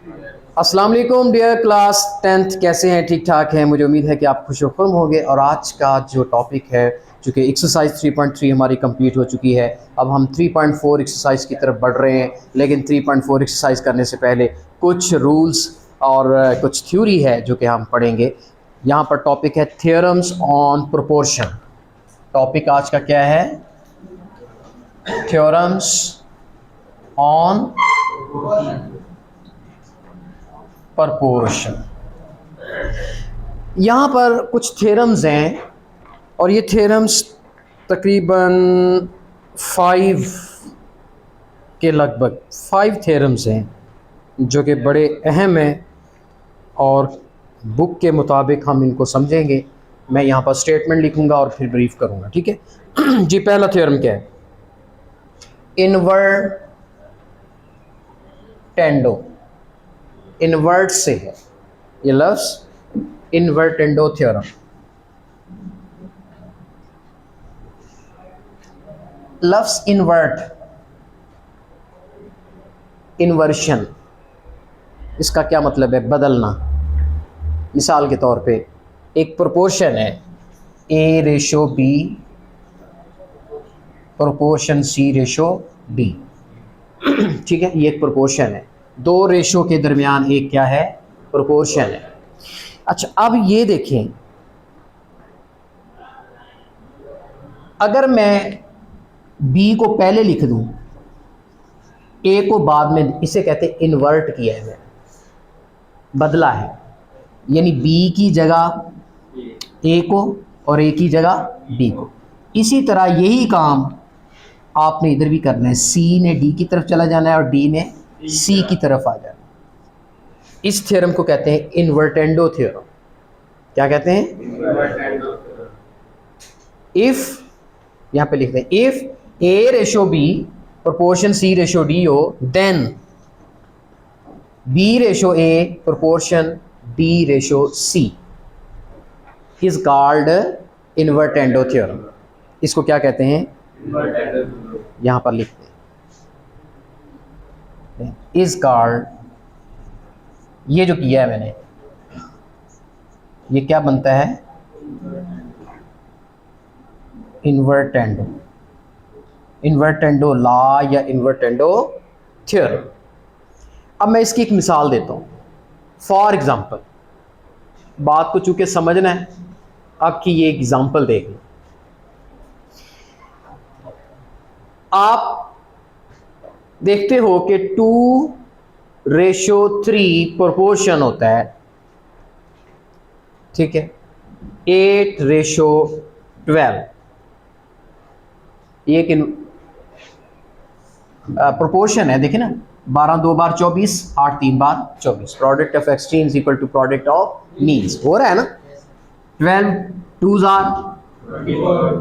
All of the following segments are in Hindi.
अस्सलाम वालेकुम डियर क्लास 10th, कैसे हैं? ठीक ठाक हैं। मुझे उम्मीद है कि आप खुश खुम होंगे। और आज का जो टॉपिक है, चूँकि एक्सरसाइज 3.3 हमारी कंप्लीट हो चुकी है, अब हम 3.4 एक्सरसाइज की तरफ बढ़ रहे हैं। लेकिन 3.4 एक्सरसाइज करने से पहले कुछ रूल्स और कुछ थ्योरी है जो कि हम पढ़ेंगे। यहाँ पर टॉपिक है थियोरम्स ऑन प्रोपोर्शन। टॉपिक आज का क्या है? Theorems on proportion. यहाँ पर कुछ थ्योरम्स हैं और ये थ्योरम्स तकरीबन 5 के लगभग 5 थ्योरम्स हैं जो कि बड़े अहम हैं और बुक के मुताबिक हम इनको समझेंगे। मैं यहाँ पर स्टेटमेंट लिखूँगा और फिर ब्रीफ करूँगा, ठीक है? जी, पहला थ्योरम क्या है? इन्वर्टेंडो। इन्वर्ट से है ये लफ्ज़, इन्वर्टेंडो थ्योरम। लफ्ज़ इन्वर्ट, इन्वर्शन, इसका क्या मतलब है? बदलना। मिसाल के तौर पे एक प्रोपोर्शन है A/B, प्रोपोर्शन C/D, ठीक है? ये एक प्रोपोर्शन है। दो रेशो के दरमियान एक क्या है? प्रोपोर्शन है। अच्छा, अब ये देखें, अगर मैं B को पहले लिख दूं, A को बाद में, इसे कहते हैं इन्वर्ट किया है, बदला है। यानी B की जगह A को और A की जगह B को। इसी तरह यही काम आपने इधर भी करना है। C ने D की तरफ चला जाना है और D ने C की तरफ आ जाना है। इस थ्योरम को कहते हैं इन्वर्टेंडो थ्योरम। क्या कहते हैं? इफ, यहाँ पे लिखते हैं, इफ A/B प्रोपोर्शन C/D हो, then B/A proportion D/C is called invertendo theorem. इसको क्या कहते हैं? यहाँ पर लिखते हैं, इज कॉल्ड, ये जो किया है मैंने, ये क्या बनता है? इन्वर्टेंडो। इन्वर्टेंडो लॉ या इन्वर्टेंडो थ्योरम। अब मैं इसकी एक मिसाल देता हूँ। फॉर एग्जाम्पल, बात को चूंकि समझना है, आपकी ये एग्जाम्पल देख लो। आप देखते हो कि 2/3 प्रोपोर्शन होता है, ठीक है? 8/12 ये एक प्रोपोर्शन है। देखिए ना, 12 2 बार 24, 8 3 बार 24। Product of extremes equal to product of means. हो रहा है ना? 12 2s आर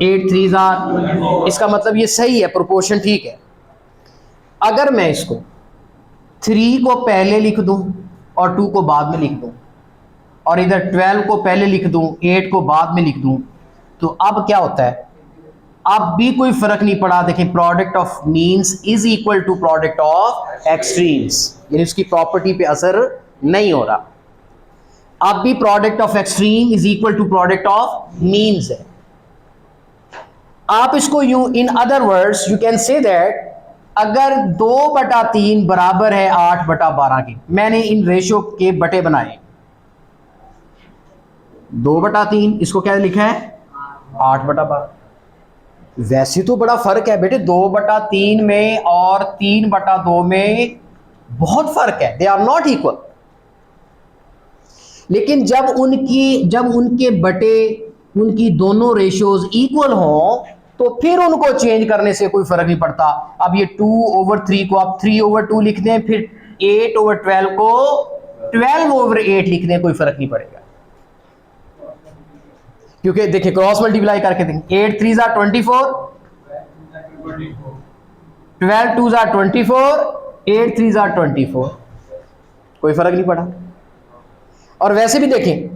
8 3s आर। इसका मतलब ये सही है, प्रोपोर्शन ठीक है। अगर मैं इसको 3 को पहले लिख दूं और 2 को बाद में लिख दूं, और इधर 12 को पहले लिख दूं, 8 को बाद में लिख दूं, तो अब क्या होता है? अब भी कोई फर्क नहीं पड़ा। देखें, product of means is equal to product of extremes, यानी उसकी प्रॉपर्टी पे असर नहीं हो रहा। अब भी product of extreme is equal to product of means है। आप इसको यूं, in other words you can say that, अगर 2/3 बराबर है 8/12 के, मैंने इन रेशो के बटे बनाए, 2/3, इसको क्या लिखा है? 8/12। वैसे तो बड़ा फर्क है बेटे, 2/3 में और 3/2 में बहुत फर्क है। They are not equal. लेकिन जब उनके बटे, उनकी दोनों रेशियोज इक्वल हो, तो फिर उनको चेंज करने से कोई फर्क नहीं पड़ता। अब ये 2/3 को आप 3/2 लिख दें, फिर 8/12 को 12/8 लिख दें, कोई फर्क नहीं पड़ेगा। क्योंकि देखिए, क्रॉस मल्टीप्लाई करके देखें, 8 3s are 24, 12 2s are 24, 8 3s are 24, कोई फर्क नहीं पड़ा। और वैसे भी देखें,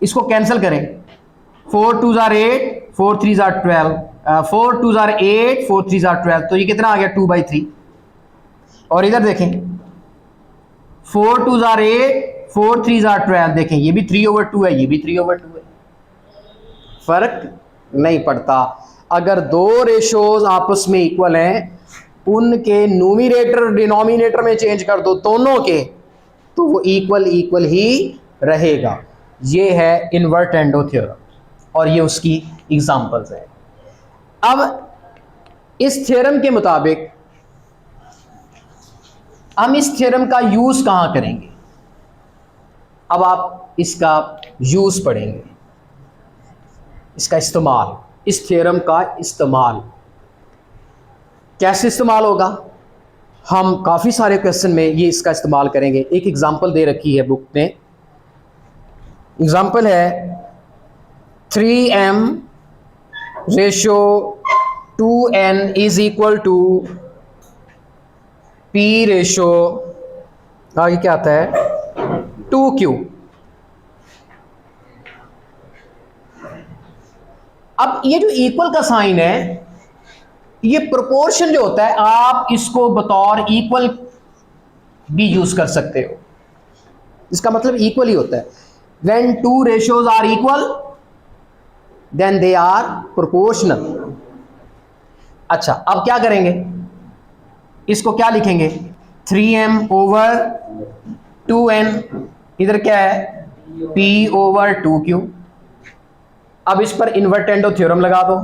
इसको कैंसिल करें, 4 2s are 8, 4 3s are 12, 4 2s are 8, 4 3s are 12, तो ये कितना आ गया? 2/3। और इधर देखें, 4 2 जार 8, 4 3 जार 12। देखें ये भी 3/2 है, ये भी 3/2 है, फर्क नहीं पड़ता। अगर दो रेशोज आपस में इक्वल हैं, उनके न्यूमरेटर डिनोमिनेटर में चेंज कर दो दोनों के, तो वो इक्वल इक्वल ही रहेगा। ये है इन्वर्टेंडो थ्योरम और ये उसकी एग्जांपल्स हैं। अब इस थ्योरम के मुताबिक हम इस थ्योरम का यूज कहां करेंगे? अब आप इसका यूज पढ़ेंगे, इसका इस्तेमाल, इस थ्योरम का इस्तेमाल कैसे इस्तेमाल होगा? हम काफ़ी सारे क्वेश्चन में ये इसका इस्तेमाल करेंगे। एक एग्जांपल दे रखी है बुक में, एग्जांपल है 3m ratio 2n is equal to p ratio, आगे क्या आता है, 2q। अब ये जो इक्वल का साइन है, ये प्रोपोर्शन जो होता है, आप इसको बतौर इक्वल भी यूज कर सकते हो। इसका मतलब इक्वल ही होता है। When two ratios are equal then they are proportional. अच्छा, अब क्या करेंगे? इसको क्या लिखेंगे? 3m ओवर 2n, इधर क्या है, p ओवर 2q। अब इस पर इन्वर्टेंडो थ्योरम लगा दो,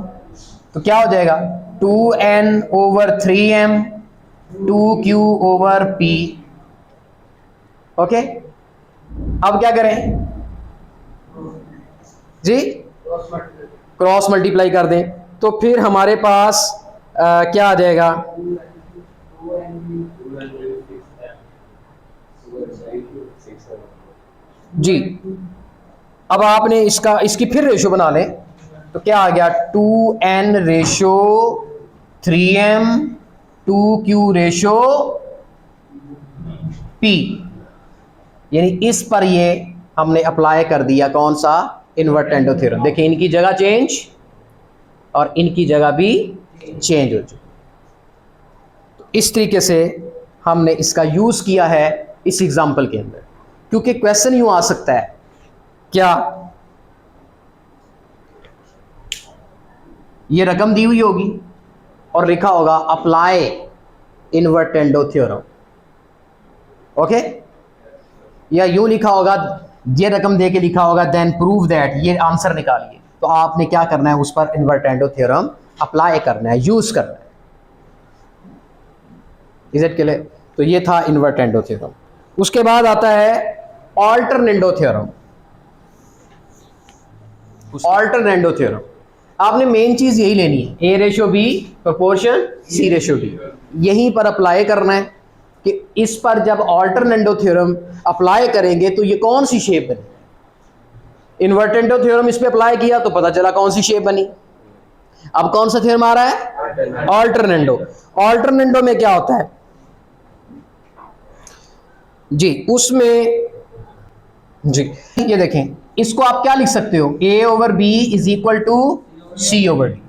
तो क्या हो जाएगा, 2n over 3m 2q over p। Okay, अब क्या करें जी? क्रॉस मल्टीप्लाई कर दें, तो फिर हमारे पास क्या आ जाएगा, जी। अब आपने इसकी फिर रेशो बना लें, तो क्या आ गया, 2n ratio 3m 2q ratio p। यानी इस पर ये हमने अप्लाई कर दिया कौन सा, इन्वर्टेंडो थ्योरम। देखिए इनकी जगह चेंज और इनकी जगह भी चेंज हो चुकी। तो इस तरीके से हमने इसका यूज किया है इस एग्जाम्पल के अंदर, क्योंकि क्वेश्चन यूं आ सकता है, क्या ये रकम दी हुई होगी और लिखा होगा अप्लाई इन्वर्टेंडो थ्योरम, ओके, या यूं लिखा होगा, ये रकम दे के लिखा होगा देन प्रूव दैट, ये आंसर निकालिए। तो आपने क्या करना है, उस पर इन्वर्टेंडो थ्योरम अप्लाई करना है, यूज करना है। Is it clear? तो ये था इन्वर्टेंडो थ्योरम। उसके बाद आता है ऑल्टरनेंडो थ्योरम। ऑल्टरनेंडो थ्योरम आपने मेन चीज यही लेनी है, ए रेशो बी प्रोपोर्शन सी रेशो डी, यहीं पर अप्लाई करना है कि इस पर जब ऑल्टरनेंडो थ्योरम अप्लाई करेंगे तो ये कौन सी शेप बनी। इन्वर्टेंडो थ्योरम इस पे अप्लाई किया तो पता चला कौन सी शेप बनी। अब कौन सा थ्योरम आ रहा है, ऑल्टरनेंडो। ऑल्टरनेंडो में क्या होता है जी, उसमें जी ये देखें, इसको आप क्या लिख सकते हो, a over B is equal to C over D.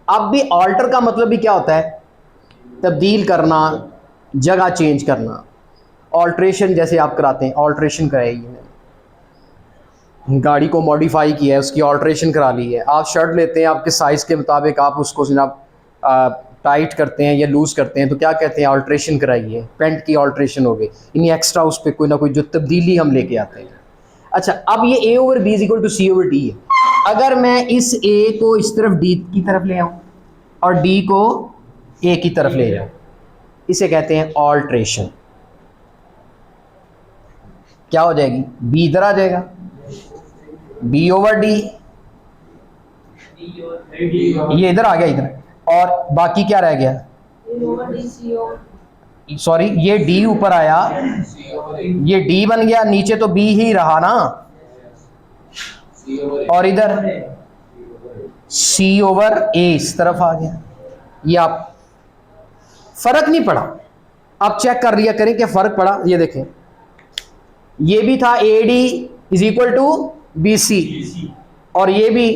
अब भी ऑल्टर का मतलब भी क्या होता है, तब्दील करना, जगह चेंज करना। ऑल्ट्रेशन जैसे आप कराते हैं, ऑल्ट्रेशन कराई है, गाड़ी को मॉडिफाई किया है, उसकी ऑल्ट्रेशन करा ली है। आप शर्ट लेते हैं, आपके साइज़ के मुताबिक आप उसको जनाब टाइट करते हैं या लूज़ करते हैं, तो क्या कहते हैं, ऑल्ट्रेशन कराई है, पेंट की ऑल्ट्रेशन हो गई, इन्हीं एक्स्ट्रा उस पर कोई ना कोई जो तब्दीली हम लेके आते हैं। अच्छा, अब ये a over B is equal to C over D है। अगर मैं इस a को इस तरफ d की तरफ ले आऊँ और d को a की तरफ ले जाऊँ, इसे कहते हैं ऑल्ट्रेशन। क्या हो जाएगी, b इधर आ जाएगा, b ओवर d, ये इधर आ गया इधर, और बाकी क्या रह गया, सॉरी ये d ऊपर आया, ये d बन गया, नीचे तो b ही रहा ना, और इधर c ओवर a इस तरफ आ गया। ये आप फर्क नहीं पड़ा, आप चेक कर लिया करें क्या फर्क पड़ा। ये देखें, ये भी था AD is equal to BC, और ये भी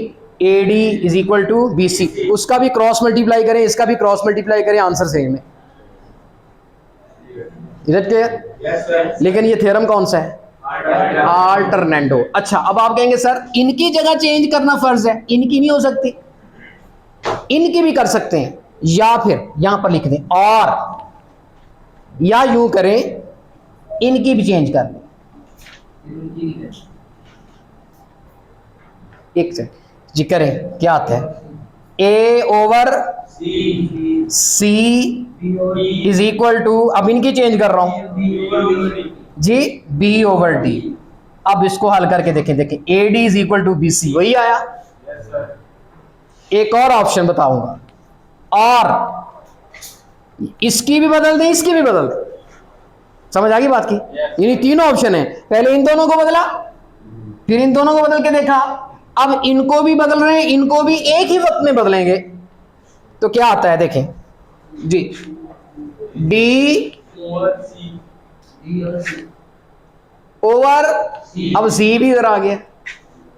AD is equal to BC। उसका भी क्रॉस मल्टीप्लाई करें, इसका भी क्रॉस मल्टीप्लाई करें, आंसर सेम है। Is it clear? लेकिन ये थ्योरम कौन सा है? अल्टरनेंडो। अच्छा, अब आप कहेंगे सर इनकी जगह चेंज करना फर्ज है, इनकी नहीं हो सकती? इनकी भी कर सकते हैं, या फिर यहां पर लिख दें और, या यूं करें इनकी भी चेंज कर लें। एक सेकंड जी, करें क्या आता है? A over C is equal to, अब इनकी चेंज कर रहा हूं जी, बी ओवर डी। अब इसको हल करके देखें, A D is equal to B C, वही आया। एक और ऑप्शन बताऊंगा, और इसकी भी बदल दें, इसकी भी बदल दें। समझ आ गई बात की? यानी तीनों ऑप्शन है, पहले इन दोनों को बदला, फिर इन दोनों को बदल के देखा, अब इनको भी बदल रहे हैं, इनको भी एक ही वक्त में बदलेंगे तो क्या आता है देखें जी, डी ओवर, अब सी भी इधर आ गया,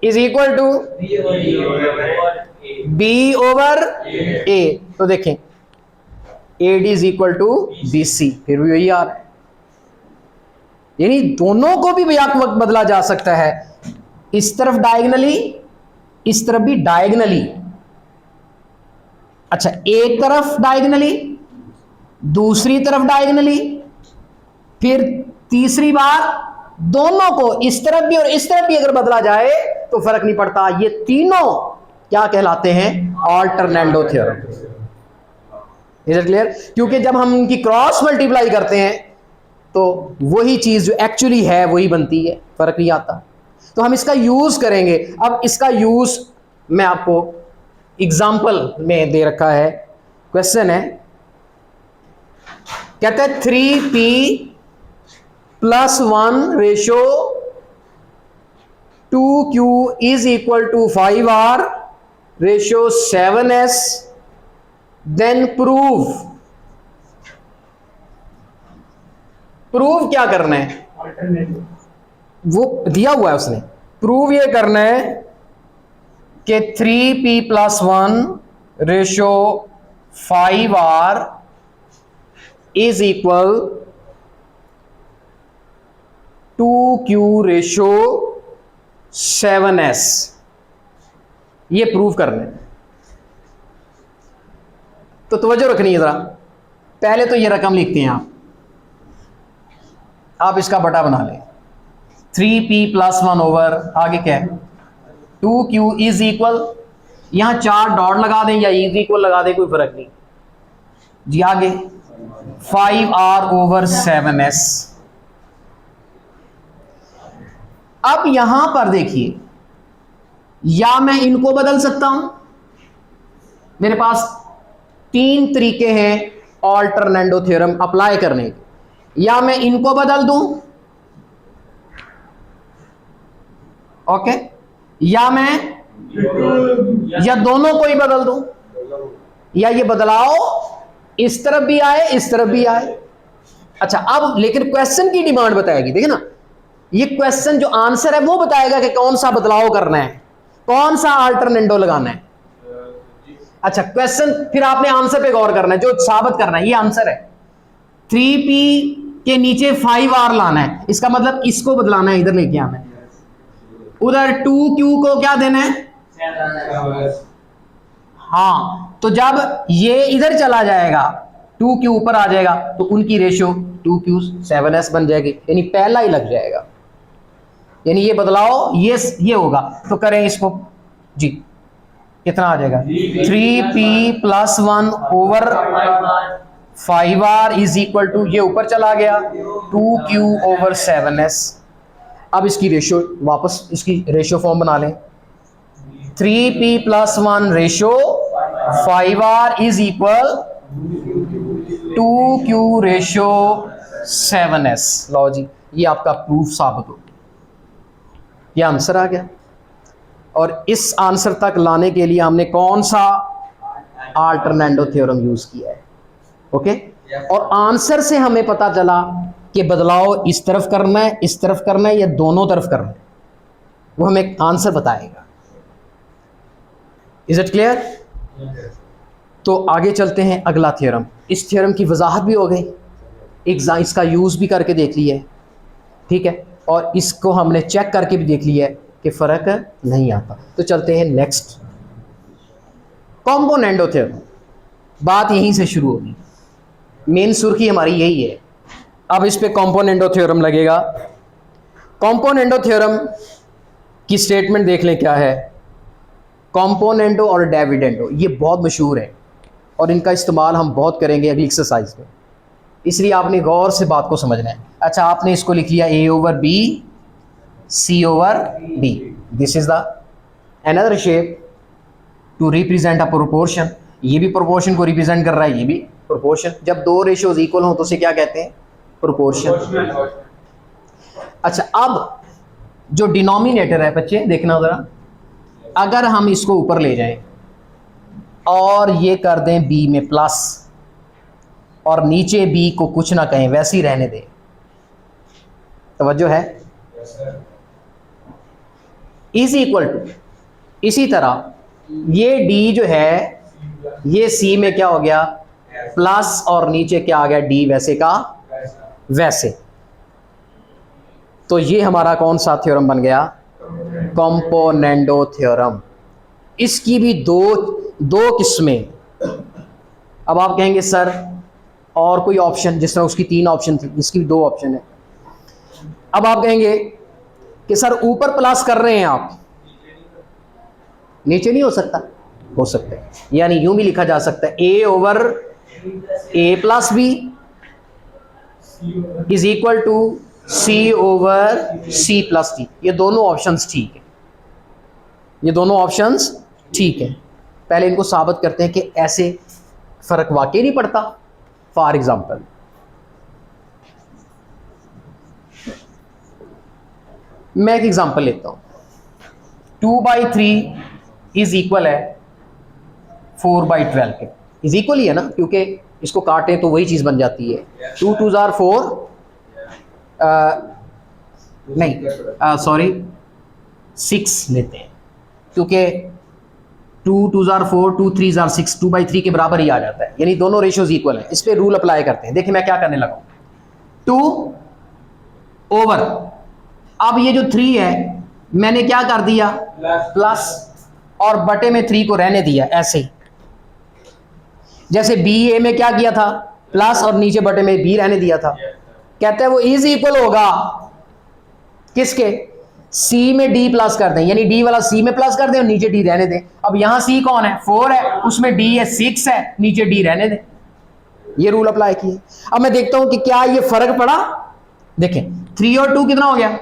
is equal to B over A. तो देखें A D is equal to B C, फिर भी वही आ रहा है। यानी दोनों को भी वक्त बदला जा सकता है, इस तरफ डायगनली, इस तरफ भी डायगनली। अच्छा, एक तरफ डायगनली, दूसरी तरफ डायगनली, फिर तीसरी बार दोनों को इस तरफ भी और इस तरफ भी अगर बदला जाए तो फर्क नहीं पड़ता। ये तीनों क्या कहलाते हैं? Alternendo theorem. Is it clear? क्योंकि जब हम उनकी क्रॉस मल्टीप्लाई करते हैं तो वही चीज जो एक्चुअली है वही बनती है, फर्क नहीं आता। तो हम इसका यूज करेंगे। अब इसका यूज मैं आपको एग्जाम्पल में दे रखा है, क्वेश्चन है, कहते हैं 3p + 1 ratio 2q is equal to 5r ratio 7s, then prove. Prove क्या करना है? वो दिया हुआ है उसने। प्रूव ये करना है कि 3p + 1 ratio 5r is equal 2q ratio 7s। ये प्रूव करना है। तो तवज्जो रखनी है जरा। पहले तो ये रकम लिखते हैं आप इसका बटा बना लें। 3p + 1 ओवर आगे क्या है 2q इज इक्वल, यहां 4 डॉट लगा दें या इज इक्वल लगा दें, कोई फर्क नहीं जी। आगे 5r ओवर 7s। अब यहां पर देखिए, या मैं इनको बदल सकता हूं, मेरे पास 3 तरीके हैं अल्टरनेंडो थ्योरम अप्लाई करने के। या मैं इनको बदल दूं, ओके, या मैं या दोनों को ही बदल दूं, या ये बदलाव इस तरफ भी आए इस तरफ भी आए। अच्छा, अब लेकिन क्वेश्चन की डिमांड बताएगी, देखिए ना, ये क्वेश्चन जो आंसर है वो बताएगा कि कौन सा बदलाव करना है, कौन सा अल्टरनेंडो लगाना है। अच्छा, क्वेश्चन फिर आपने आंसर पे गौर करना है, जो साबित करना है। ये आंसर है 3p के नीचे 5r लाना है, इसका मतलब इसको बदलाना है, इधर लेके आना है। उधर 2q को क्या देना है? हाँ, तो जब ये इधर चला जाएगा 2q ऊपर आ जाएगा तो उनकी रेशियो 2q 7s बन जाएगी, यानी पहला ही लग जाएगा। यानी ये बदलाव ये होगा। तो करें इसको जी, कितना आ जाएगा? 3p + 1 over 5r is equal to, ये ऊपर चला गया 2q ओवर 7s। अब इसकी रेशियो वापस, इसकी रेशियो फॉर्म बना लें। 3p + 1 ratio 5r is equal 2q ratio 7s। लो जी, ये आपका प्रूफ साबित हो गया, ये आंसर आ गया। और इस आंसर तक लाने के लिए हमने कौन सा अल्टरनेंडो थ्योरम यूज किया है? ओके, और आंसर से हमें पता चला कि बदलाव इस तरफ करना है, इस तरफ करना है, या दोनों तरफ करना है, वो हमें आंसर बताएगा। Is it clear? तो आगे चलते हैं, अगला थ्योरम। इस थ्योरम की वजाहत भी हो गई। इसका यूज़ भी करके देख लिया है, ठीक है, और इसको हमने चेक करके भी देख लिया है कि फ़र्क नहीं आता। तो चलते हैं नेक्स्ट, कॉम्पोनेंटो थ्योरम। बात यहीं से शुरू होगी, मेन सुर्खी हमारी यही है। अब इस पे कॉम्पोनेंटो थ्योरम लगेगा। कॉम्पोनेंटो थ्योरम की स्टेटमेंट देख लें क्या है। कॉम्पोनेंटो और डिविडेंडो ये बहुत मशहूर है और इनका इस्तेमाल हम बहुत करेंगे अगली एक्सरसाइज में, इसलिए आपने गौर से बात को समझना है। अच्छा, आपने इसको लिख लिया a over b c over d, this is the another shape to represent a proportion. ये भी प्रोपोर्शन को रिप्रेजेंट कर रहा है, ये भी प्रोपोर्शन। जब दो रेशियोज इक्वल हो तो उसे क्या कहते हैं? प्रोपोर्शन। अच्छा, अब जो डिनोमिनेटर है बच्चे देखना जरा, अगर हम इसको ऊपर ले जाएं और ये कर दें b में प्लस और नीचे b को कुछ ना कहें, वैसे ही रहने दें, तवज्जो है, इज इक्वल टू, इसी तरह ये d जो है ये c में क्या हो गया प्लस और नीचे क्या आ गया d वैसे का वैसे। तो ये हमारा कौन सा थ्योरम बन गया? कॉम्पोनेंटो थ्योरम। इसकी भी दो किस्में। अब आप कहेंगे सर और कोई ऑप्शन, जिस तरह उसकी 3 ऑप्शन थी, इसकी भी 2 ऑप्शन है। अब आप कहेंगे कि सर ऊपर प्लस कर रहे हैं आप, नीचे नहीं हो सकता? हो सकता है, यानी यूं भी लिखा जा सकता है a over a plus B is equal to c over c plus D. ये दोनों ऑप्शंस ठीक है, ये दोनों ऑप्शंस ठीक है। पहले इनको साबित करते हैं कि ऐसे फर्क वाकई नहीं पड़ता। फॉर एग्जाम्पल, मैं एक एग्जाम्पल लेता हूं, 2/3 इज इक्वल है 4/12 के। इज इक्वल ही है ना, क्योंकि इसको काटें तो वही चीज बन जाती है। 2 2 जार 4, नहीं सॉरी 6 लेते हैं, क्योंकि 2 2 जार 4, 2 3 जार 6, 2/3 के बराबर ही आ जाता है, यानी दोनों रेशियोज इक्वल हैं। इस पे रूल अप्लाई करते हैं। देखिए मैं क्या करने लगा, 2 ओवर, अब ये जो 3 है मैंने क्या कर दिया प्लस, और बटे में 3 को रहने दिया ऐसे ही। जैसे बी ए में क्या किया था प्लस और नीचे बटे में बी रहने दिया था। कहते हैं वो इज इक्वल होगा किसके? सी में डी प्लस कर दें, यानी डी वाला सी में प्लस कर दें और नीचे डी रहने दें। अब यहां सी कौन है? 4 है, उसमें डी है 6 है, नीचे डी रहने दें। ये रूल अप्लाई किए। अब मैं देखता हूं कि क्या ये फर्क पड़ा। देखें 3 और 2 कितना हो गया?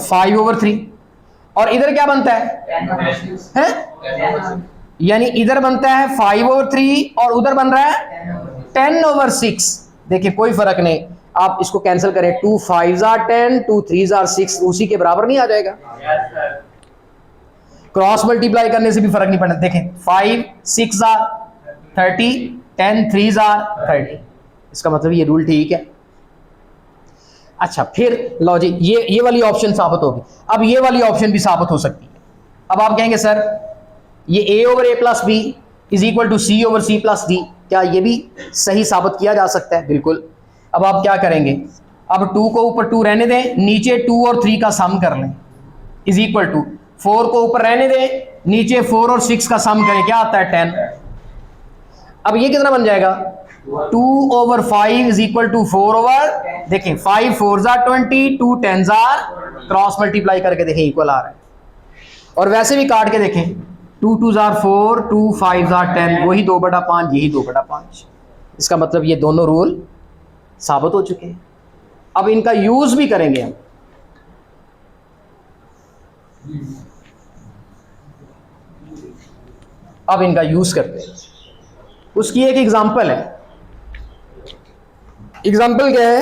5 ओवर 3। और इधर क्या बनता है? यानी इधर बनता है 5 ओवर 3 और उधर बन रहा है 10 ओवर 6। देखिए कोई फर्क नहीं, आप इसको कैंसिल करें, 2 5 जार 10, 2 3 जार 6, उसी के बराबर नहीं आ जाएगा? क्रॉस मल्टीप्लाई करने से भी फर्क नहीं पड़ता। देखें 5 6 जार 30, 10 3 जार 30, इसका मतलब ये रूल ठीक है। अच्छा फिर लो जी, ये वाली ऑप्शन साबित होगी। अब ये वाली ऑप्शन भी साबित हो सकती है। अब आप कहेंगे सर ये a over a plus B is equal to c over c plus D, क्या ये भी सही साबित किया जा सकता है? बिल्कुल। अब आप क्या करेंगे, अब 2 को ऊपर 2 रहने दें, नीचे 2 और 3 का सम कर लें, इज इक्वल टू 4 को ऊपर रहने दें, नीचे 4 और 6 का सम करें, क्या आता है 10। अब ये कितना बन जाएगा? 2 over 5 is equal to 4 over, देखें 5 4 जार 20, 2 10 जार, क्रॉस मल्टीप्लाई करके देखें इक्वल आ रहा है। और वैसे भी काट के देखें, 2 2 जार 4, 2 5 जार 10, वही 2/5, यही 2/5। इसका मतलब ये दोनों रूल साबित हो चुके हैं। अब इनका यूज भी करेंगे हम। अब इनका यूज करते हैं, उसकी एक एग्जांपल है। एग्जांपल क्या है?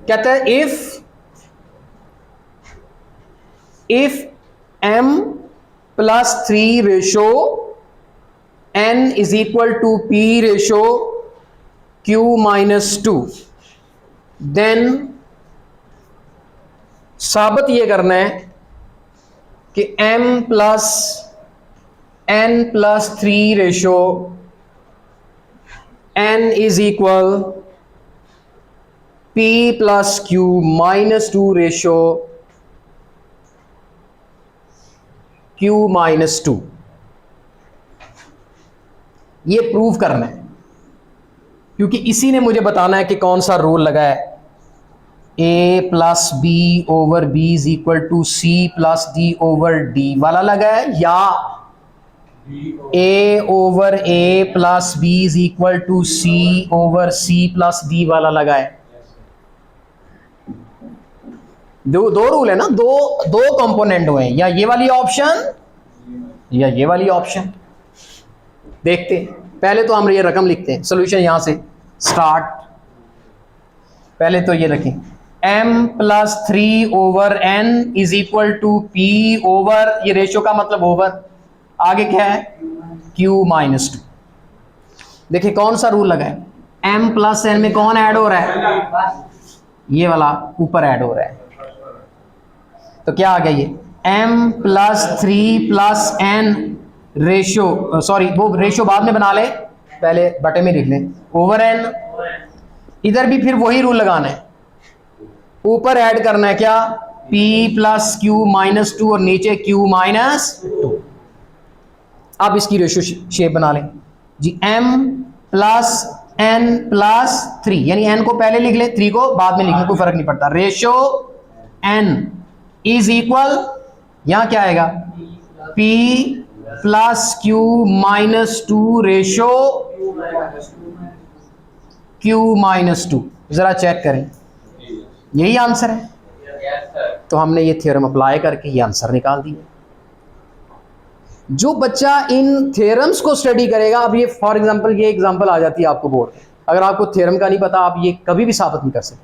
कहता है if m plus 3 ratio n is equal to p ratio q minus 2, then साबित ये करना है कि m plus n plus 3 ratio n is equal p plus q minus 2 ratio q minus 2, ये प्रूव करना है क्योंकि इसी ने मुझे बताना है कि कौन सा रूल लगा है। a plus B over B is equal to C plus D over D वाला लगा है, या a over a plus B is equal to C over C plus D वाला लगा है। दो रूल है ना, दो कंपोनेंट हुए हैं, या ये वाली ऑप्शन या ये वाली ऑप्शन। देखते हैं, पहले तो हम ये रकम लिखते हैं, सोल्यूशन यहां से स्टार्ट। पहले तो ये रखें m plus 3 over n is equal to p over, ये रेशियो का मतलब ओवर, आगे क्या है q माइनस 2। देखिए कौन सा रूल लगा है, m प्लस n में कौन ऐड हो रहा है, ये वाला ऊपर ऐड हो रहा है, तो क्या आ गया ये m plus 3 plus n ratio, sorry वो रेशियो बाद में बना ले, पहले बटे में लिख लें ओवर n। इधर भी फिर वही रूल लगाना है, ऊपर ऐड करना है क्या p प्लस क्यू माइनस 2 और नीचे q माइनस 2। अब इसकी रेशियो शेप बना लें जी, m प्लस n प्लस 3, यानी n को पहले लिख ले 3 को बाद में लिखने, कोई फर्क नहीं पड़ता। रेशियो n इज इक्वल, यहां क्या आएगा p plus Q minus 2 ratio q minus 2। जरा चेक करें, यही आंसर है। तो हमने ये थ्योरम अप्लाई करके ये आंसर निकाल दिया। जो बच्चा इन थ्योरम्स को स्टडी करेगा, अब ये फॉर एग्जांपल ये एग्जांपल आ जाती है आपको बोर्ड में, अगर आपको थ्योरम का नहीं पता आप ये कभी भी साबित नहीं कर सकते।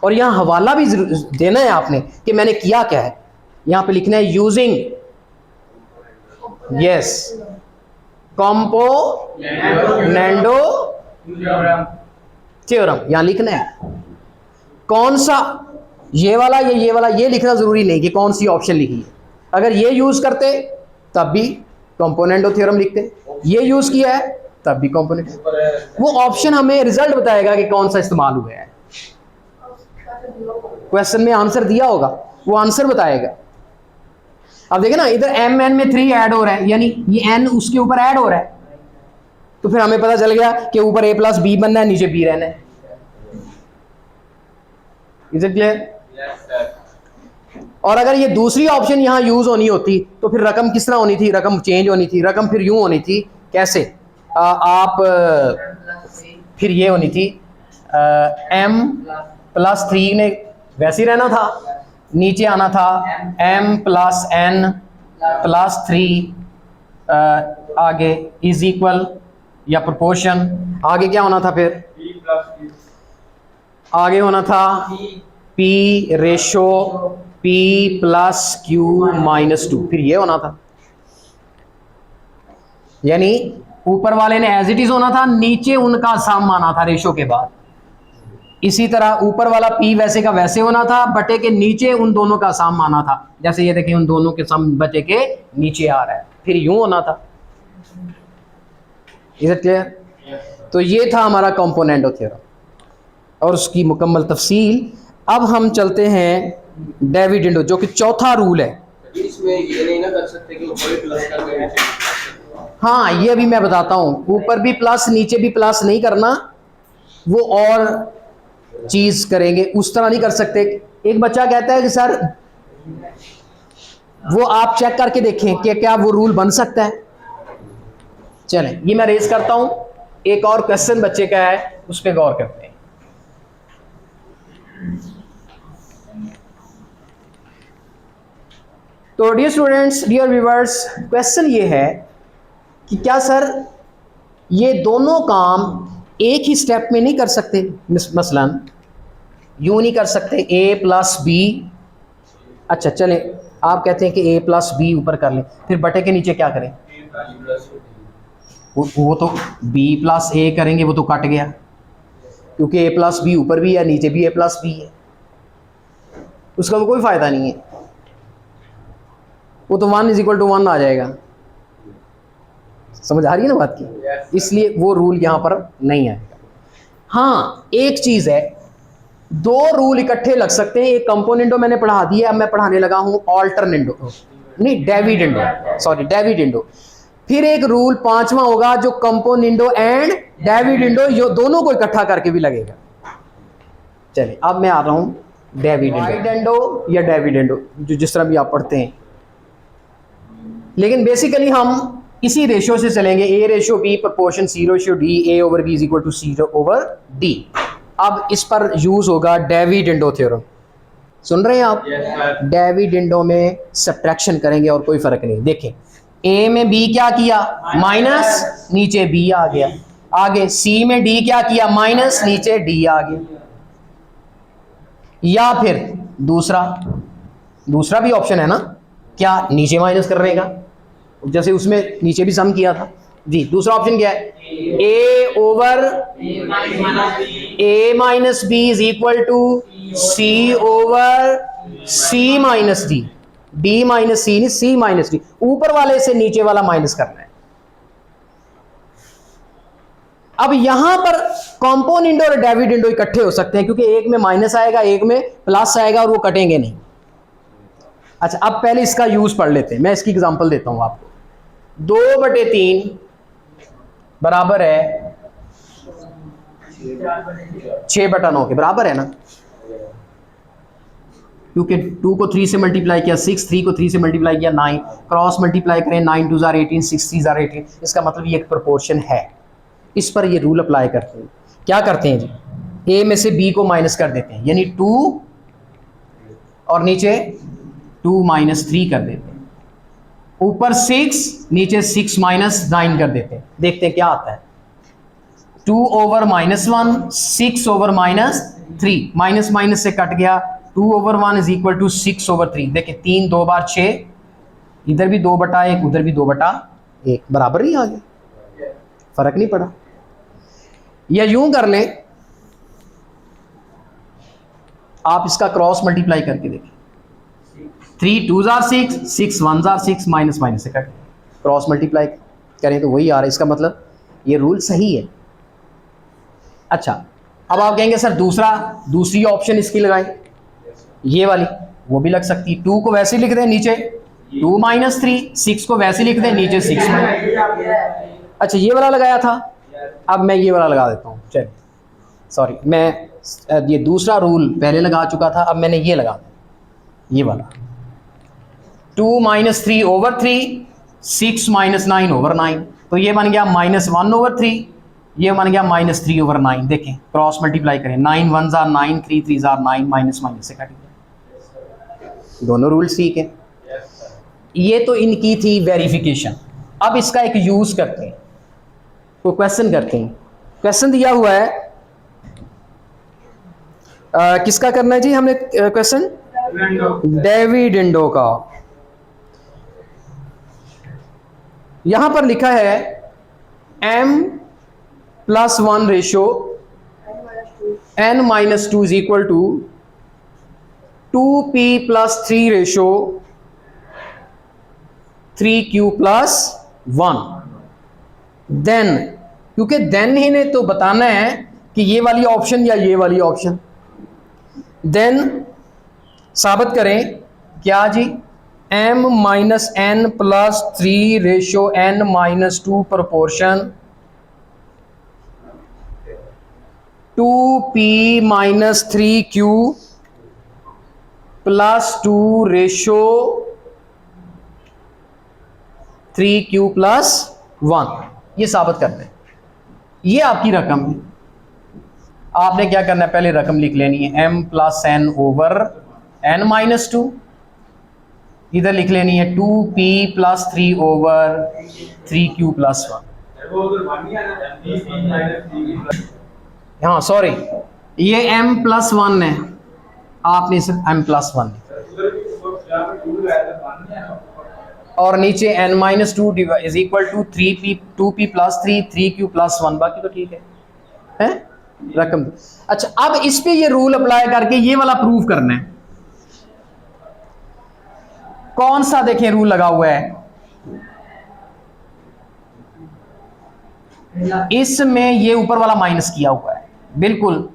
और यहाँ हवाला भी देना है आपने कि मैंने किया क्या है, यहाँ पे लिखना है यूजिंग यस कॉम्पोनेंटो थ्योरम, यहां लिखना है कौन सा, ये वाला ये वाला, ये लिखना जरूरी नहीं कि कौन सी ऑप्शन लिखी है। अगर ये यूज करते तब भी कॉम्पोनेंटो थ्योरम लिखते, ये यूज किया है तब भी कॉम्पोनेंट, वो ऑप्शन हमें रिजल्ट बताएगा कि कौन सा इस्तेमाल हुआ है। क्वेश्चन में आंसर दिया होगा, वो आंसर बताएगा। अब देखें ना, इधर m n में 3 ऐड हो रहा है, यानी ये n उसके ऊपर ऐड हो रहा है, तो फिर हमें पता चल गया कि ऊपर a प्लस बी बनना है, नीचे b रहना है। Is it clear? और अगर ये दूसरी ऑप्शन यहां यूज होनी होती तो फिर रकम किस तरह होनी थी, रकम चेंज होनी थी, रकम फिर यूं होनी थी, कैसे आप फिर ये होनी थी m प्लस 3 ने वैसे ही रहना था, नीचे आना था m प्लस n प्लस 3 आगे इज इक्वल या प्रोपोर्शन, आगे क्या होना था, फिर आगे होना था p ratio p plus q minus 2, फिर ये होना था। यानी ऊपर वाले ने एज इट इज होना था, नीचे उनका सम आना था रेशो के बाद। इसी तरह ऊपर वाला p वैसे का वैसे होना था, बटे के नीचे उन दोनों का सम आना था। जैसे ये देखिए उन दोनों के सम बटे के नीचे आ रहा है, फिर यूं होना था। Is it clear? तो ये था हमारा कंपोनेंटो थ्योरम और उसकी मुकम्मल तफसील। अब हम चलते हैं डिविडेंडो, जो कि चौथा रूल है। इसमें ये नहीं ना कर सकते कि ऊपर भी प्लस कर देना चाहिए। हाँ, ये अभी मैं बताता हूँ, ऊपर भी प्लस नीचे भी प्लस नहीं करना, वो और चीज करेंगे, उस तरह नहीं कर सकते। एक बच्चा कहता है कि सर वो आप चेक करके देखें कि क्या वो रूल बन सकता है। चलें, ये मैं रेज करता हूं, एक और क्वेश्चन बच्चे का है, उस पर गौर करते हैं। तो dear students, dear viewers, question ये है कि क्या सर ये दोनों काम एक ही स्टेप में नहीं कर सकते? मसलन यूं नहीं कर सकते a प्लस बी, अच्छा चलें आप कहते हैं कि a प्लस बी ऊपर कर लें, फिर बटे के नीचे क्या करें? वो तो b प्लस a करेंगे, वो तो कट गया, क्योंकि a प्लस बी ऊपर भी है नीचे भी a प्लस बी है, उसका तो कोई फ़ायदा नहीं है, वो तो 1 = 1 आ जाएगा। समझ आ रही है ना बात की, इसलिए वो रूल यहाँ पर नहीं आएगा। हाँ एक चीज़ है, दो रूल इकट्ठे लग सकते हैं। एक कंपोनेंडो मैंने पढ़ा दिया, अब मैं पढ़ाने लगा हूँ ऑल्टरनेंडो, नहीं डेविडेंडो, सॉरी डेविडेंडो। फिर एक रूल पांचवा होगा जो कंपोनेंडो एंड डेविडेंडो ये दोनों को इकट्ठा करके भी लगेगा। चलिए अब मैं आ रहा हूँ डेविडेंडो या डेविडेंडो, जो जिस तरह भी आप पढ़ते हैं, लेकिन बेसिकली हम इसी रेशियो से चलेंगे, A ratio B proportion C ratio D, A over B is equal to C over D. अब इस पर यूज होगा डेविडेंडो थ्योरम। सुन रहे हैं आप? डेविडेंडो में सब्ट्रैक्शन करेंगे और कोई फर्क नहीं। देखें ए में बी क्या किया, माइनस, नीचे बी आ गया। आगे सी में डी क्या किया, माइनस, नीचे डी आ गया। या फिर दूसरा भी ऑप्शन है ना, क्या नीचे माइनस करने का, जैसे उसमें नीचे भी सम किया था जी। दूसरा ऑप्शन क्या है, A over A minus B is equal to C over C minus D, D minus C नहीं, सी माइनस डी। ऊपर वाले से नीचे वाला माइनस करना है। अब यहां पर कॉम्पोनेंडो और डेविडेंडो इकट्ठे हो सकते हैं, क्योंकि एक में माइनस आएगा, एक में प्लस आएगा, और वो कटेंगे नहीं। अच्छा अब पहले इसका यूज पढ़ लेते हैं, मैं इसकी एग्जांपल देता हूं आपको। 2/3 बराबर है 6/9 के बराबर है ना, क्योंकि 2 को 3 से मल्टीप्लाई किया 6, 3 को 3 से मल्टीप्लाई किया 9, क्रॉस मल्टीप्लाई करें 9 2 जार 18, 6 3 जार 18, इसका मतलब ये एक प्रोपोर्शन है। इस पर ये रूल अप्लाई करते हैं। क्या करते हैं जी, ए में से बी को माइनस कर देते हैं, यानी 2 और नीचे 2 - 3 कर देते हैं, ऊपर 6 नीचे 6 - 9 कर देते हैं। देखते हैं क्या आता है, 2 ओवर -1, 6 ओवर -3, माइनस माइनस से कट गया, 2 over 1 is equal to 6 over 3। देखिए 3 2 बार 6, इधर भी 2/1 उधर भी 2/1, बराबर नहीं आ गया, फर्क नहीं पड़ा। या यूं कर लें, आप इसका क्रॉस मल्टीप्लाई करके देखिए, 3 2 जार 6, 6 1 जार 6, माइनस माइनस से कट, क्रॉस मल्टीप्लाई करें तो वही आ रहा है। इसका मतलब ये रूल सही है। अच्छा अब आप कहेंगे सर दूसरी ऑप्शन इसकी लगाएं, ये वाली, वो भी लग सकती है। 2 को वैसे लिख दें नीचे 2 - 3, 6 को वैसे लिख दें नीचे 6 - अच्छा ये वाला लगाया था, अब मैं ये वाला लगा देता हूँ। चलिए सॉरी, मैं ये दूसरा रूल पहले लगा चुका था, अब मैंने ये लगा दिया, ये वाला 2 - 3 ओवर 3, 6 - 9 ओवर 9, तो ये बन गया -1 ओवर 3, ये बन गया -3 ओवर 9। देखें क्रॉस मल्टीप्लाई करें, 9 1 जार 9, 3 3 जार 9, माइनस माइनस से कट गया। दोनों रूल्स ठीक है। ये तो इनकी थी वेरिफिकेशन। अब इसका एक यूज करते हैं, तो क्वेश्चन करते हैं। क्वेश्चन दिया हुआ है, किसका करना है जी हमने क्वेश्चन, डेविडेंडो का। यहां पर लिखा है m+1 ratio n-2 is equal to 2p+3 ratio 3q+1। Then, क्योंकि देन ही ने तो बताना है कि ये वाली ऑप्शन या ये वाली ऑप्शन। देन साबित करें क्या जी, m-n+3 ratio n-2 proportion 2p-3q+2 ratio 3q+1, ये साबित करना है। ये आपकी रकम है, आपने क्या करना है, पहले रकम लिख लेनी है, m+n ओवर n-2, इधर लिख लेनी है 2p+3 ओवर 3q+1। हाँ सॉरी, ये m+1 है, आपने सिर्फ m+1, और नीचे n-2 is equal to 2p+3 3q+1, बाकी तो ठीक है रकम। अच्छा अब इस पे ये रूल अप्लाई करके ये वाला प्रूव करना है। कौन सा देखें रूल लगा हुआ है, इसमें ये ऊपर वाला माइनस किया हुआ है, बिल्कुल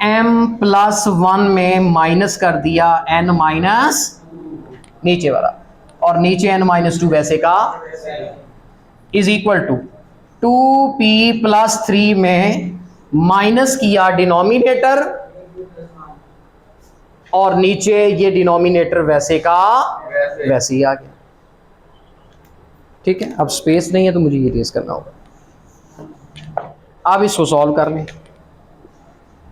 m+1 में माइनस कर दिया n माइनस नीचे वाला, और नीचे n-2 वैसे का इज इक्वल टू 2p+3 में माइनस किया डिनोमिनेटर, और नीचे ये डिनोमिनेटर वैसे का वैसे ही आ गया। ठीक है, अब स्पेस नहीं है तो मुझे ये रेज करना होगा। अब इसको सॉल्व कर लें।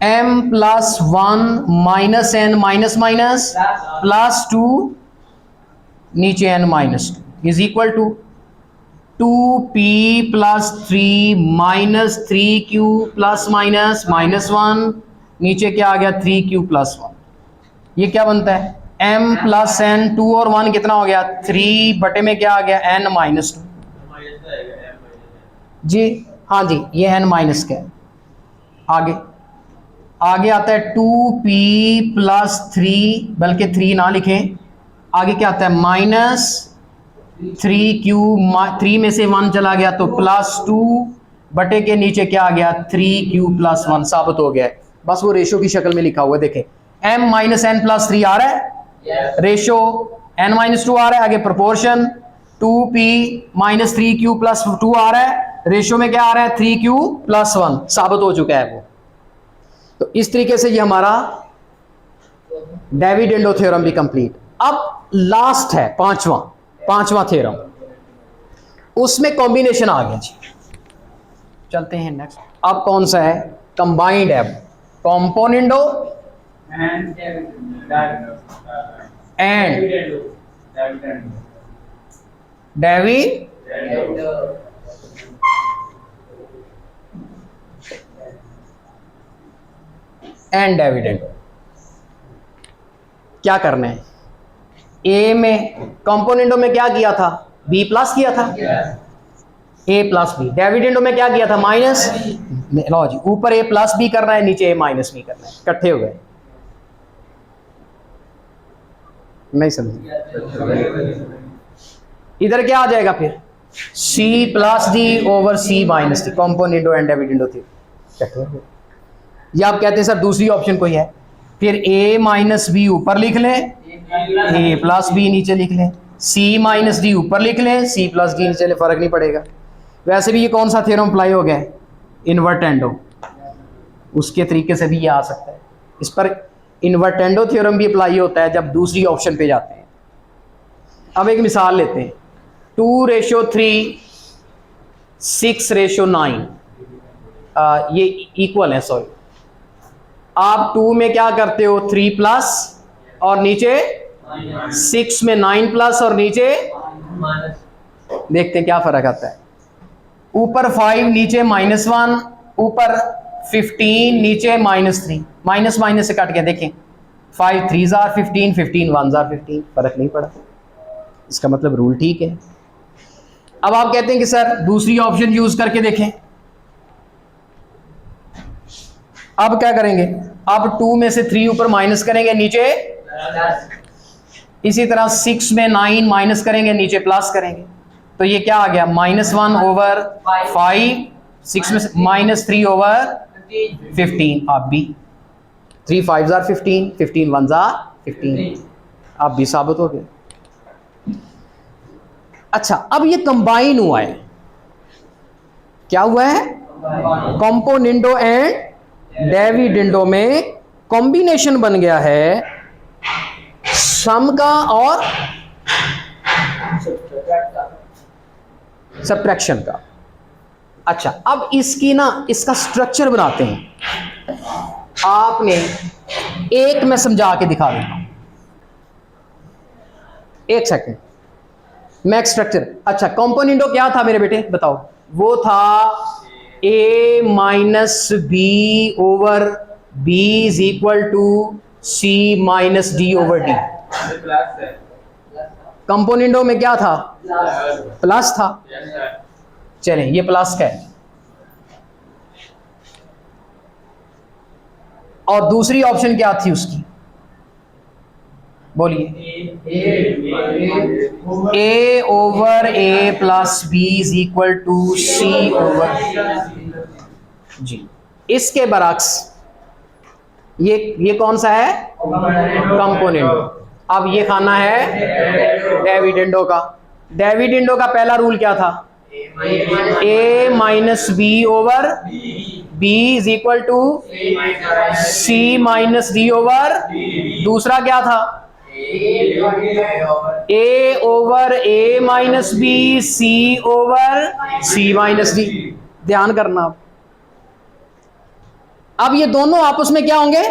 m+1 minus n minus minus +2 नीचे n-2 is equal to 2p+3 minus 3q plus minus -1 नीचे क्या आ गया 3q+1। ये क्या बनता है m+n 2 और 1 कितना हो गया 3 बटे में क्या आ गया n-2 जी, हाँ जी, ये n- का है। आगे आता है 2p+3, बल्कि 3 ना लिखें, आगे क्या आता है -3q, 3 में से 1 चला गया तो +2 बटे के नीचे क्या आ गया 3q+1 साबित हो गया है। बस वो रेशो की शक्ल में लिखा हुआ है, देखें m-n+3 आ रहा है, रेशो n-2 आ रहा है, आगे प्रोपोर्शन 2p-3q+2 आ रहा है, रेशो में क्या आ रहा है 3q+1 साबित हो चुका है वो। तो इस तरीके से ये हमारा डेविडेंडो थ्योरम भी कंप्लीट। अब लास्ट है पांचवा थ्योरम, उसमें कॉम्बिनेशन आ गया जी। चलते हैं नेक्स्ट। अब कौन सा है, कंबाइंड है, कॉम्पोनेंडो एंड डेविडेंडो। क्या करना है, ए में कंपोनेंटो में क्या किया था b प्लस किया था, a प्लस बी। डिविडेंडो में क्या किया था माइनस, लो जी, ऊपर a प्लस बी करना है, नीचे a माइनस बी करना है, इकट्ठे हो गए। नहीं समझे, इधर क्या आ जाएगा फिर c plus D over c minus D, कंपोनेंटो and dividendo थी। या आप कहते हैं सर दूसरी ऑप्शन कोई है, फिर a माइनस बी ऊपर लिख लें, a प्लस बी नीचे लिख लें, c माइनस डी ऊपर लिख लें, c प्लस डी नीचे ले, फर्क नहीं पड़ेगा। वैसे भी ये कौन सा थ्योरम अप्लाई हो गया, इन्वर्टेंडो, उसके तरीके से भी ये आ सकता है। इस पर इन्वर्टेंडो थ्योरम भी अप्लाई होता है जब दूसरी ऑप्शन पे जाते हैं। अब एक मिसाल लेते हैं, 2:3 6:9, ये इक्वल है, सॉरी, आप 2 में क्या करते हो 3 प्लस और नीचे 6 में 9 प्लस और नीचे, देखते हैं क्या फर्क आता है। ऊपर 5 नीचे -1, ऊपर 15 नीचे -3, माइनस माइनस से कट गया, देखें 5 3s are 15, 15 1s are 15, फर्क नहीं पड़ा, इसका मतलब रूल ठीक है। अब आप कहते हैं कि सर दूसरी ऑप्शन यूज करके देखें। अब क्या करेंगे, अब 2 में से 3 ऊपर माइनस करेंगे, नीचे, इसी तरह 6 में 9 माइनस करेंगे, नीचे प्लस करेंगे, तो ये क्या आ गया -1 ओवर 5, 6 में से -3 ओवर 15, आप भी 3 5s are 15, 15 1s are 15, आप भी साबित हो गए। अच्छा, अब ये कंबाइन हुआ है, क्या हुआ है, कंपोनेंडो एंड डिविडेंडो में कॉम्बिनेशन बन गया है सम का और सब्ट्रैक्शन का। अच्छा, अब इसकी ना, इसका स्ट्रक्चर बनाते हैं। आपने एक मैं समझा के दिखा देता हूं, एक सेकंड, मैं स्ट्रक्चर। अच्छा, कंपोनेंडो क्या था मेरे बेटे बताओ, वो था a minus B over b is equal to c minus D over D. Componendo में क्या था, प्लस था, चलें ये प्लस का है, और दूसरी ऑप्शन क्या थी उसकी, बोलिए a over a plus B is equal to c over G. इसके बरक्स ये कौन सा है? कंपोनेंडो। अब ये खाना है डेविडेंडो का। डेविडेंडो का पहला रूल क्या था? a minus B over b is equal to c minus D over. दूसरा क्या था? a over a minus B, c over c minus D. ध्यान करना। अब ये दोनों आपस में क्या होंगे?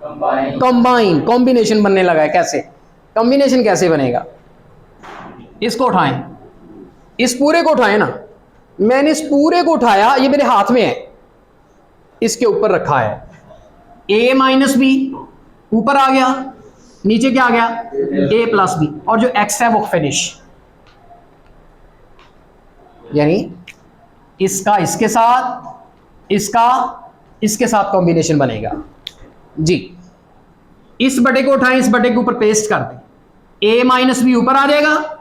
कंबाइन, कॉम्बिनेशन बनने लगा है। कैसे कॉम्बिनेशन कैसे बनेगा? इसको उठाएं, इस पूरे को उठाएं ना। मैंने इस पूरे को उठाया, ये मेरे हाथ में है, इसके ऊपर रखा है। a माइनस बी ऊपर आ गया, नीचे क्या आ गया? a plus B. और जो x है वो फिनिश, यानी इसका इसके साथ, इसका इसके साथ कॉम्बिनेशन बनेगा जी। इस बटे को उठाएं, इस बटे के ऊपर पेस्ट कर दें। a माइनस बी ऊपर आ जाएगा,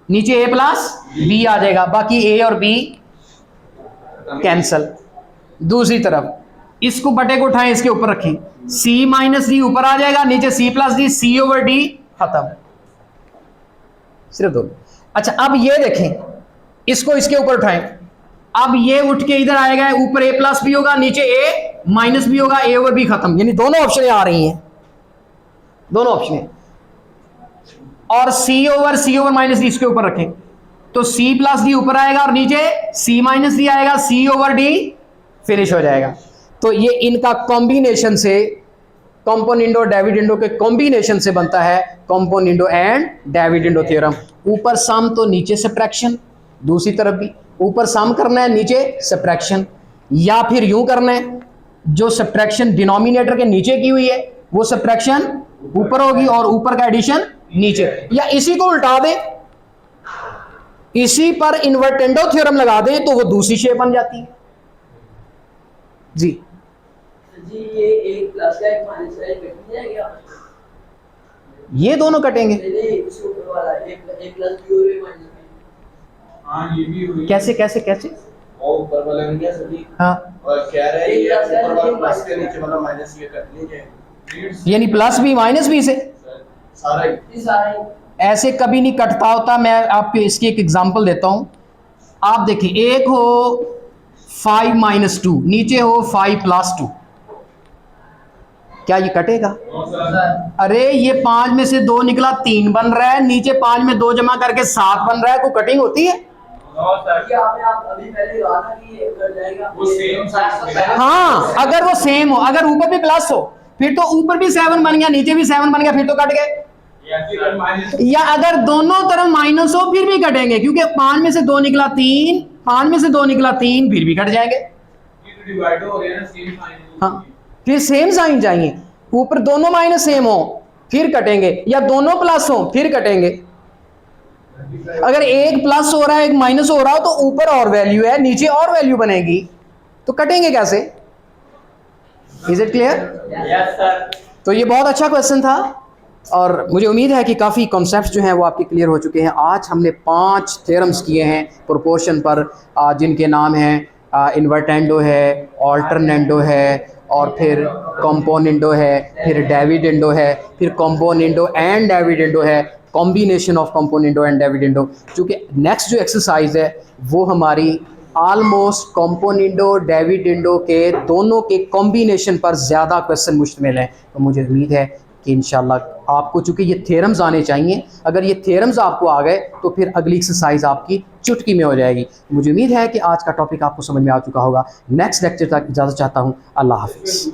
नीचे a प्लस बी आ जाएगा, बाकी a और b कैंसल। दूसरी तरफ इसको बटे को उठाएं, इसके ऊपर रखें, c माइनस डी ऊपर आ जाएगा, नीचे c plus D, c over D, खत्म। सिर्फ दो। अच्छा अब ये देखें, इसको इसके ऊपर उठाएं, अब ये उठ के इधर आएगा, ऊपर a प्लस बी होगा, नीचे a माइनस बी होगा, a ओवर बी, खत्म। यानी दोनों ऑप्शन आ रही हैं, दोनों ऑप्शन। और c ओवर माइनस डी इसके ऊपर रखें, तो c प्लस डी ऊपर आएगा और नीचे c माइनस डी आएगा, c ओवर डी फिनिश हो जाएगा। तो ये इनका कॉम्बिनेशन से, कंपोनेंडो डेविडेंडो के कॉम्बिनेशन से बनता है कंपोनेंडो एंड डेविडेंडो थ्योरम। ऊपर सम तो नीचे सब्ट्रैक्शन, दूसरी तरफ भी ऊपर सम करना है, नीचे सब्ट्रैक्शन, या फिर यूं करना है, जो सब्ट्रैक्शन डिनोमिनेटर के नीचे की हुई है वो सब्ट्रैक्शन ऊपर होगी और ऊपर का एडिशन नीचे, या इसी को उल्टा दे, इसी पर इन्वर्टेंडो थ्योरम लगा दें तो वो दूसरी शेप बन जाती है जी। जी ये एक प्लस का एक माइनस का एक कट जाएगा, ये दोनों कटेंगे। नहीं इसके ऊपर वाला एक प्लस बी और एक माइनस बी। हां ये भी हुई। कैसे कैसे कैसे? और ऊपर वाला में क्या सभी? हां और कह रहे हैं ये ऊपर वाला प्लस के नीचे वाला माइनस ये कट लीजिए, यानी प्लस बी माइनस बी से सारा ही ऐसे कभी नहीं कटता होता। मैं आपको इसकी एक एग्जांपल देता हूं। आप देखिए, एक हो 5 माइनस 2, नीचे हो 5 प्लस 2, क्या ये कटेगा? अरे ये 5 में से 2 निकला 3 बन रहा है, नीचे 5 में 2 जमा करके 7 बन रहा है, कोई कटिंग होती है? हाँ, अगर वो सेम हो, अगर ऊपर भी प्लस हो फिर तो ऊपर भी 7 बन गया, नीचे भी 7 बन गया, फिर तो कट गए। या अगर दोनों तरफ माइनस हो फिर भी कटेंगे, क्योंकि 5 में से 2 निकला 3, 5 में से 2 निकला 3, फिर भी कट जाएंगे। हाँ, फिर सेम साइन चाहिए, ऊपर दोनों माइनस सेम हो फिर कटेंगे, या दोनों प्लस हो फिर कटेंगे। अगर एक प्लस हो रहा है एक माइनस हो रहा हो तो ऊपर और वैल्यू है, नीचे और वैल्यू बनेगी, तो कटेंगे कैसे? Is it clear? Yes sir. तो ये बहुत अच्छा क्वेश्चन था और मुझे उम्मीद है कि काफ़ी कॉन्सेप्ट्स जो हैं वो आपके क्लियर हो चुके हैं। आज हमने 5 थ्योरम्स किए हैं प्रोपोर्शन पर, जिनके नाम हैं इन्वर्टेंडो है, ऑल्टरनेंडो है, और फिर कंपोनेंडो है, फिर डेविडेंडो है, फिर कंपोनेंडो एंड डेविडेंडो है, कॉम्बिनेशन ऑफ कंपोनेंडो एंड डेविडेंडो। चूँकि नेक्स्ट जो एक्सरसाइज है वो हमारी ऑलमोस्ट कंपोनेंडो डेविडेंडो के दोनों के कॉम्बिनेशन पर ज़्यादा क्वेश्चन मुश्तमिल हैं। तो मुझे उम्मीद है कि इंशाल्लाह आपको, चूँकि ये थ्योरम्स आने चाहिए, अगर ये थ्योरम्स आपको आ गए तो फिर अगली एक्सरसाइज आपकी चुटकी में हो जाएगी। मुझे उम्मीद है कि आज का टॉपिक आपको समझ में आ चुका होगा। नेक्स्ट लेक्चर तक इजाज़त चाहता हूँ। अल्लाह हाफिज़।